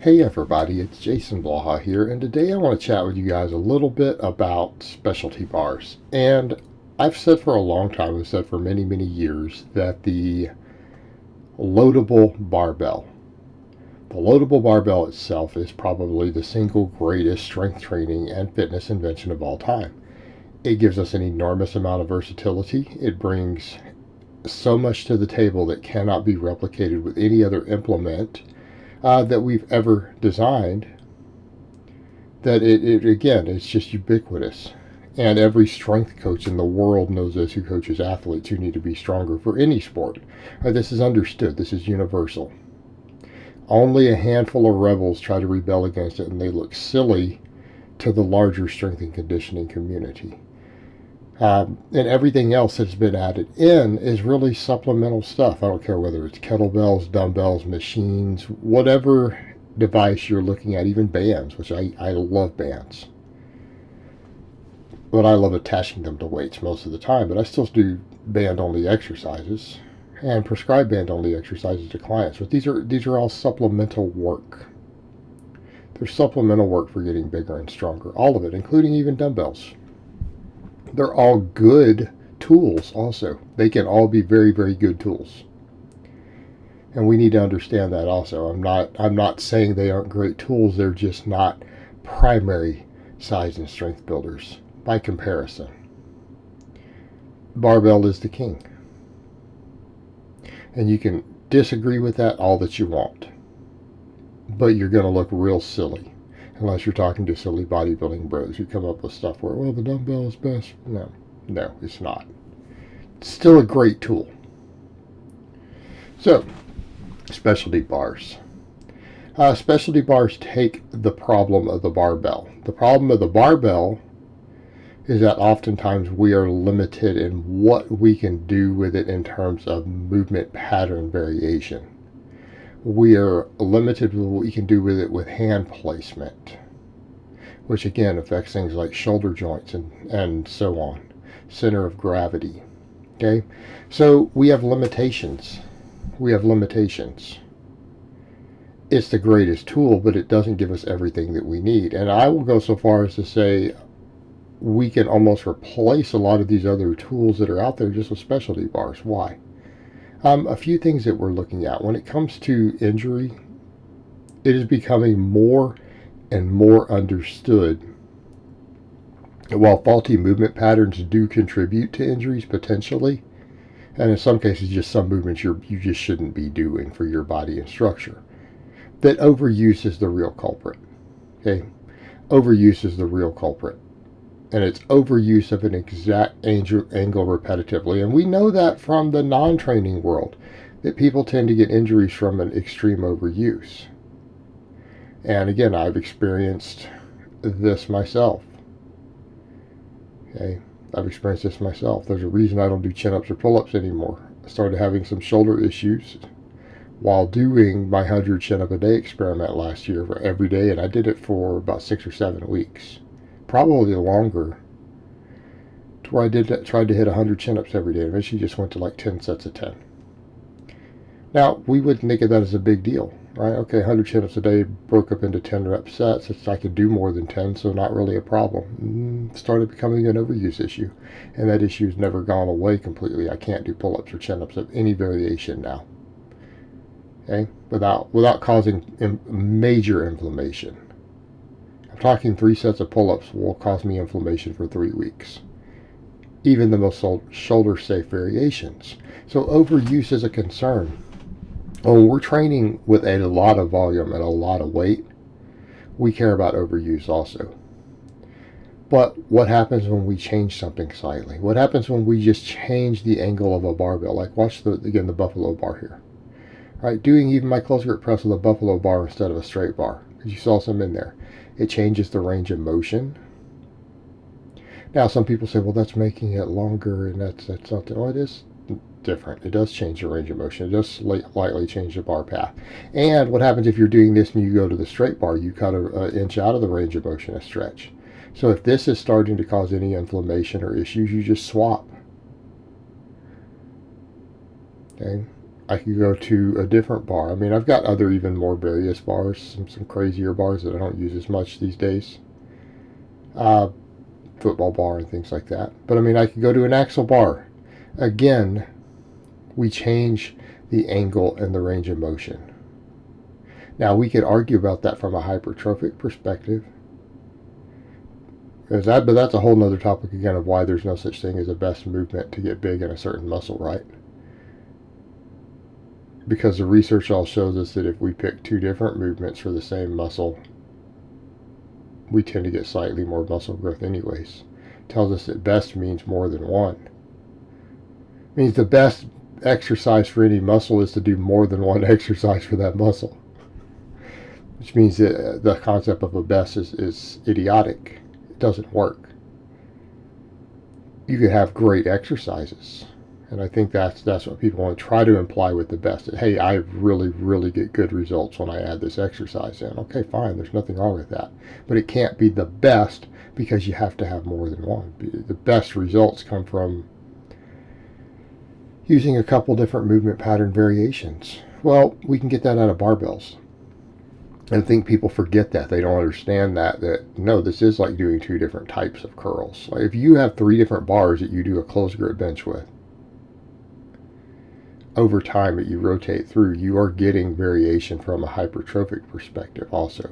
Hey everybody, it's Jason Blaha here, and today I want to chat with you guys a little bit about specialty bars. And I've said for a long time, I've said for many, many years, that the loadable barbell itself is probably the single greatest strength training and fitness invention of all time. It gives us an enormous amount of versatility. It brings so much to the table that cannot be replicated with any other implement that we've ever designed, that it again, it's just ubiquitous. And every strength coach in the world knows this, who coaches athletes who need to be stronger for any sport. This is understood. This is universal. Only a handful of rebels try to rebel against it, and they look silly to the larger strength and conditioning community. And everything else that's been added in is really supplemental stuff. I don't care whether it's kettlebells, dumbbells, machines, whatever device you're looking at, even bands, which I love bands. But I love attaching them to weights most of the time, but I still do band-only exercises and prescribe band-only exercises to clients. But these are all supplemental work. They're supplemental work for getting bigger and stronger. All of it, including even dumbbells. They're all good tools also. They can all be very, very good tools. And we need to understand that also. I'm not saying they aren't great tools, they're just not primary size and strength builders by comparison. Barbell is the king. And you can disagree with that all that you want. But you're going to look real silly. Unless you're talking to silly bodybuilding bros who come up with stuff where, well, the dumbbell is best. No, it's not. It's still a great tool. So, specialty bars. Specialty bars take the problem of the barbell. The problem of the barbell is that oftentimes we are limited in what we can do with it in terms of movement pattern variation. We are limited with what we can do with it with hand placement, which again affects things like shoulder joints and so on, center of gravity. Okay, so we have limitations. It's the greatest tool, but it doesn't give us everything that we need. And I will go so far as to say we can almost replace a lot of these other tools that are out there just with specialty bars. Why? A few things that we're looking at. When it comes to injury, it is becoming more and more understood that while faulty movement patterns do contribute to injuries potentially, and in some cases just some movements you just shouldn't be doing for your body and structure, that overuse is the real culprit. Okay? Overuse is the real culprit. And it's overuse of an exact angle repetitively. And we know that from the non-training world, that people tend to get injuries from an extreme overuse. And again, I've experienced this myself. Okay, I've experienced this myself. There's a reason I don't do chin-ups or pull-ups anymore. I started having some shoulder issues while doing my 100 chin-up a day experiment last year for every day, and I did it for about 6 or 7 weeks. Probably longer, to where I tried to hit 100 chin-ups every day. Eventually just went to like 10 sets of 10. Now, we wouldn't think of that as a big deal, right? Okay, 100 chin-ups a day broke up into 10 rep sets. I could do more than 10, so not really a problem. Started becoming an overuse issue, and that issue has never gone away completely. I can't do pull-ups or chin-ups of any variation now, okay, without causing major inflammation. Talking 3 sets of pull-ups will cause me inflammation for 3 weeks. Even the most shoulder-safe variations. So overuse is a concern. When we're training with a lot of volume and a lot of weight, we care about overuse also. But what happens when we change something slightly? What happens when we just change the angle of a barbell? Like watch the buffalo bar here. Right, doing even my close grip press with a buffalo bar instead of a straight bar, because you saw some in there. It changes the range of motion. Now, some people say, well, that's making it longer, and that's something. Well, it is different. It does change the range of motion. It does slightly change the bar path. And what happens if you're doing this and you go to the straight bar? You cut an inch out of the range of motion, a stretch. So if this is starting to cause any inflammation or issues, you just swap. Okay. I could go to a different bar. I mean, I've got other even more various bars, some crazier bars that I don't use as much these days. Football bar and things like that. But I mean, I could go to an axle bar. Again, we change the angle and the range of motion. Now, we could argue about that from a hypertrophic perspective. But that's a whole nother topic again of why there's no such thing as a best movement to get big in a certain muscle, right? Because the research all shows us that if we pick two different movements for the same muscle, we tend to get slightly more muscle growth anyways. It tells us that best means more than one. It means the best exercise for any muscle is to do more than one exercise for that muscle. Which means that the concept of a best is idiotic. It doesn't work. You could have great exercises. And I think that's what people want to try to imply with the best. That, hey, I really get good results when I add this exercise in. Okay, fine. There's nothing wrong with that. But it can't be the best because you have to have more than one. The best results come from using a couple different movement pattern variations. Well, we can get that out of barbells. And I think people forget that. They don't understand that no, this is like doing two different types of curls. Like if you have three different bars that you do a closed grip bench with, over time that you rotate through, you are getting variation from a hypertrophic perspective also.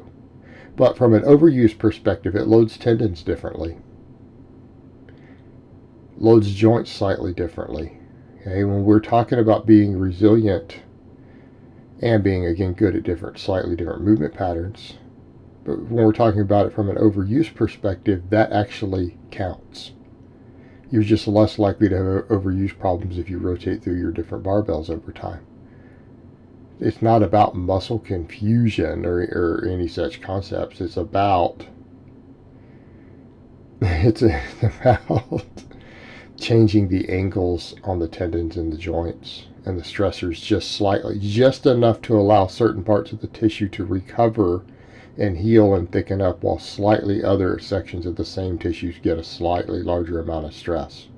But from an overuse perspective, it loads tendons differently. Loads joints slightly differently. Okay, when we're talking about being resilient and being, again, good at slightly different movement patterns, but when we're talking about it from an overuse perspective, that actually counts. You're just less likely to have overuse problems if you rotate through your different barbells over time. It's not about muscle confusion or any such concepts. It's about changing the angles on the tendons and the joints and the stressors just slightly, just enough to allow certain parts of the tissue to recover and heal and thicken up, while slightly other sections of the same tissues get a slightly larger amount of stress.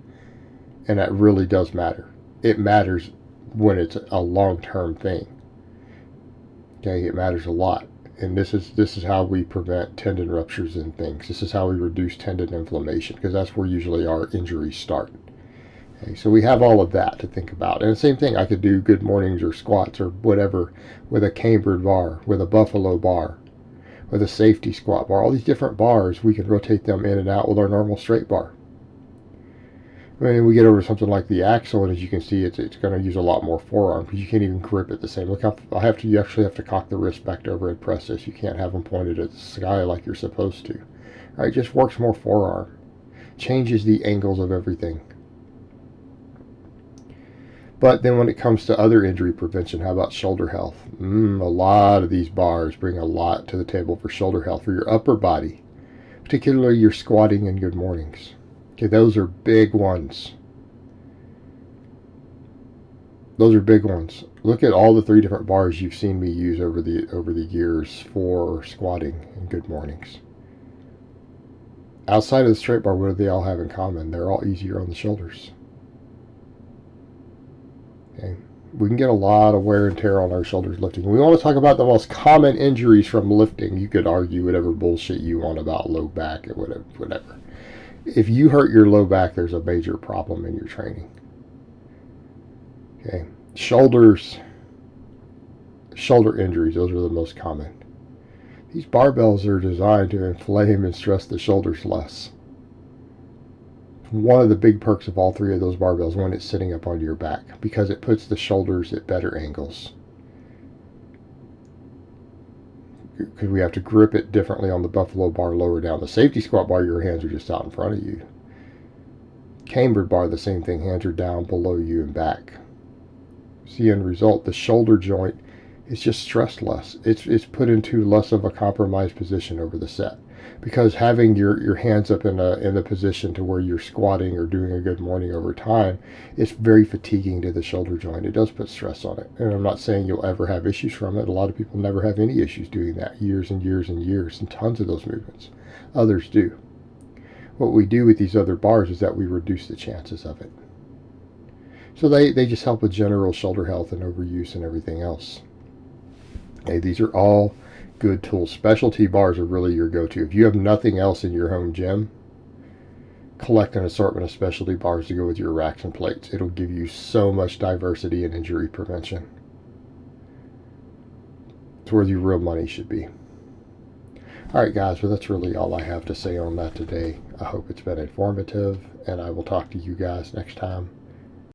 And that really does matter. It matters when it's a long-term thing. Okay, it matters a lot. And this is how we prevent tendon ruptures and things. This is how we reduce tendon inflammation, because that's where usually our injuries start. Okay, so we have all of that to think about. And the same thing, I could do good mornings or squats or whatever with a cambered bar, with a buffalo bar, with a safety squat bar. All these different bars, we can rotate them in and out with our normal straight bar. I mean, we get over something like the axle, and as you can see, it's going to use a lot more forearm, because you can't even grip it the same. Look how you actually have to cock the wrist back over and press this. You can't have them pointed at the sky like you're supposed to. All right, it just works more forearm. Changes the angles of everything. But then when it comes to other injury prevention, how about shoulder health? A lot of these bars bring a lot to the table for shoulder health, for your upper body, particularly your squatting and good mornings. Okay, those are big ones. Those are big ones. Look at all the three different bars you've seen me use over the years for squatting and good mornings. Outside of the straight bar, what do they all have in common? They're all easier on the shoulders. Okay. We can get a lot of wear and tear on our shoulders lifting. We want to talk about the most common injuries from lifting. You could argue whatever bullshit you want about low back or whatever. If you hurt your low back, there's a major problem in your training. Okay. Shoulder injuries, those are the most common. These barbells are designed to inflame and stress the shoulders less. One of the big perks of all three of those barbells when it's sitting up on your back, because it puts the shoulders at better angles. Because we have to grip it differently on the buffalo bar lower down. The safety squat bar, your hands are just out in front of you. Cambered bar, the same thing, hands are down below you and back. See, end result, the shoulder joint is just stressed less. It's put into less of a compromised position over the set. Because having your hands up in the position to where you're squatting or doing a good morning over time, it's very fatiguing to the shoulder joint. It does put stress on it. And I'm not saying you'll ever have issues from it. A lot of people never have any issues doing that, years and years and years, and tons of those movements. Others do. What we do with these other bars is that we reduce the chances of it. So they just help with general shoulder health and overuse and everything else. Okay, these are all good tools. Specialty bars are really your go-to. If you have nothing else in your home gym, collect an assortment of specialty bars to go with your racks and plates. It'll give you so much diversity and injury prevention. It's where your real money should be. All right, guys, well, that's really all I have to say on that today. I hope it's been informative, and I will talk to you guys next time.